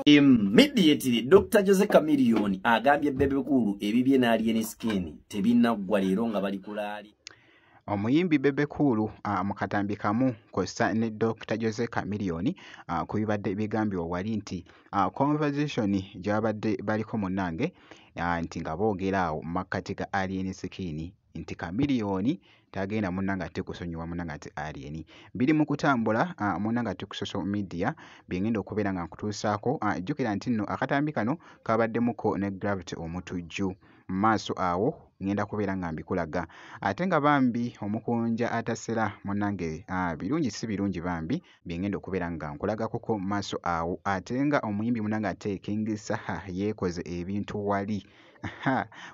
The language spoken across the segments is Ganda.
Immediately Dr. Jose Chameleone agambye Bebe Cool ebibye n'Alien Skin tebinaggwa leero nga bali kulaali. Omuyimbi Bebe Cool mu katambi kamu kw'ossa ne Dr. Jose Chameleone ku bibadde bigambye wali nti conversation gy'abadde baliko munnange nti nga boogera awo mu makkati ga Alien Skin nti Chameleone tagenda munnange ate kusonyiwa munnange ate Alien biri mu kutambula munnange ate ku social media byengenda okubeera nga nkutuusaako jjukira nti nno akatambi kano kabaddemuko ne Gravity omutujju mu maaso awo ngenda kubeera nga mbikulaga ate nga bambi omukunja atasera munnange birungi si birungi bambi byengenda okubeera nga nkulagakoko mu maaso awo ate nga omuyimbi munnange ate King Saha yeekoze ebintu wali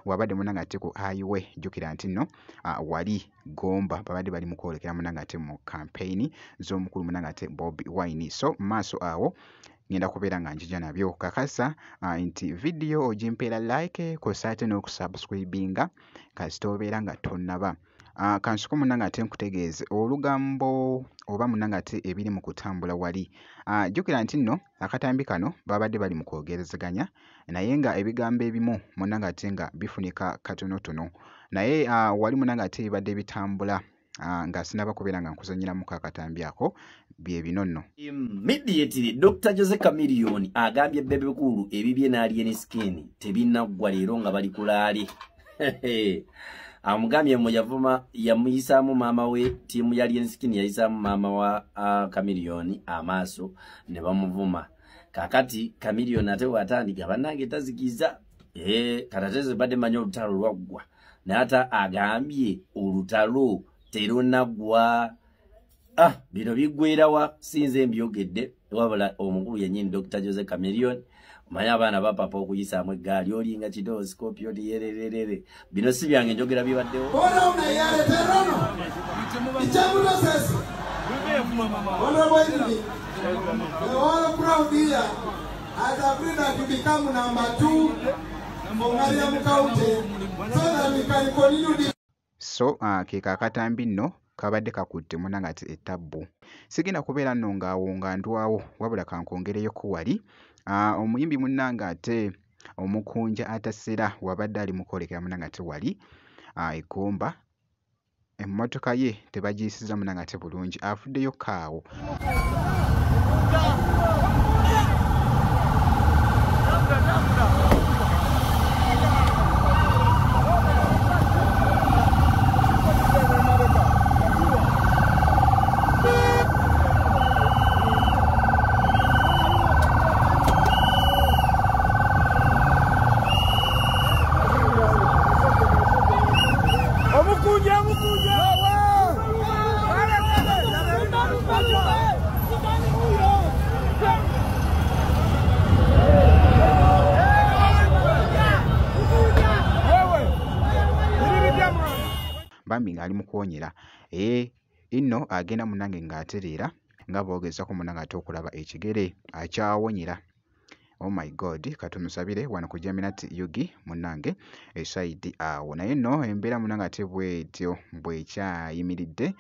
wabadde munnange ate ku highway jjukira nti nno wali Gomba babadde bali mu kwolekera munnange ate mu campaign z'omukulu munnange ate Bobi Wine so mu maaso awo ngenda kubeera nga njija nabyo kakasa nti video ogimpeera like kw'ossa ate n'okusubscribinga kasita obeera nga tonnaba kansuko munnange ate nkutegeeze olugambo oba munnange ate ebiri mu kutambula wali jjukira nti nno akatambi kano babadde bali mu kwogerezeganya naye nga ebigambo ebimu munnange ate nga bifunika katonotono naye wali munnange ate ebibadde bitambula nga sinaba kubeera nga nkuzanyiramu akatambi ako bye bino nno. Immediately Dr. Jose Chameleone agambye Bebe Cool ebibye n'Alien Skin tebinaggwa leero nga bali kulaali. Amugambye mu yavuma yamuyisaamu maama we tiimu ya Alien Skin yayisaamu maama wa Chameleone amaaso ne bamuvuma. Kakati Chameleone ate watandika bannange tazikiza katatezo badde manyo olutalo lwaggwa n'ata agambye olutalo terunaggwa. Bino biggwerawa sinze mbyogedde wabula omukulu yennyini Dr. Jose Chameleone manya abaana ba papa okuyisaamu eggaali olinga kido Scorpio yererere bino si byange njogera bibaddewo. So ke akatambi nno kabadde kakutte munnange ate ettabbu sigenda kubeera nno ng'awo nga ndwawo wabula kankongereyo ku wali omuyimbi munnange ate omukunja atasera wabadde ali mu kwolekera munnange ate wali Gomba emmotoka ye tebagiyisiza munnange ate bulungi afuddeyo kaawo. Bambi ng'ali mu kuwonyera inno agenda munnange ng'atereera nga boogezako munnange ate okulaba ekigere akyawonyera. Oh my God katumusabire wano ku Geminati Yugi munnange esayidi awo naye nno embeera munnange ate bwetyo bwekyayimiridde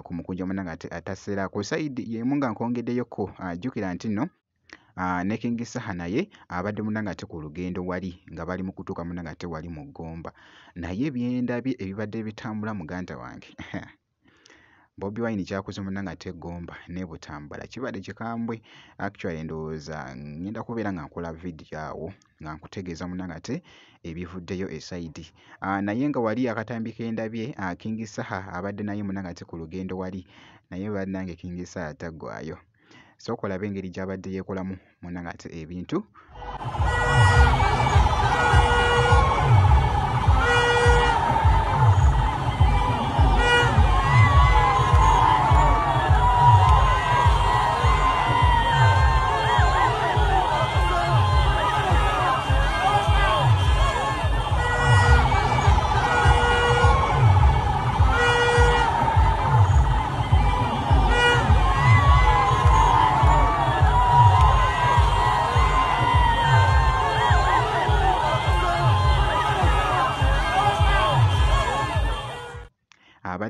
ku mukunja munnange ate atasera ku sayidi yemu nga nkongeddeyoko jjukira nti nno ne King Saha naye abadde munnange ate ku lugendo wali nga bali mu kutuuka munnange ate wali mu Gomba naye byendabye ebibadde bitambula muganda wange Bobi Wine kyakoze munnange ate Gomba ne Butambala kibadde kikambwe actually ndowooza ngenda kubeera nga nkola video awo nga nkutegeeza munnange ate ebivuddeyo esayidi naye nga wali akatambi kendabye King Saha abadde naye munnange ate ku lugendo wali naye bannange King Saha taggwayo sooka olabe engeri gy'abadde yeekolamu munnange ate ebintu.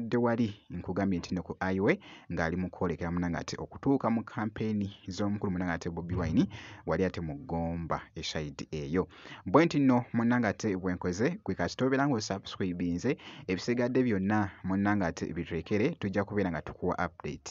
abadde wali nkugambye nti no ku iwe ng'ali mu kwolekera munanga ate okutuuka mu kampeyini z'omukulu munanga ate Bobi Wine wali ate mu ggomba eshayidi eyo bwe nti nno munanga ate bwenkoze gwe kasitobeera ng'osubscribinze ebisigadde byonna munanga ate biturekere tujja kubeera nga tukuwa update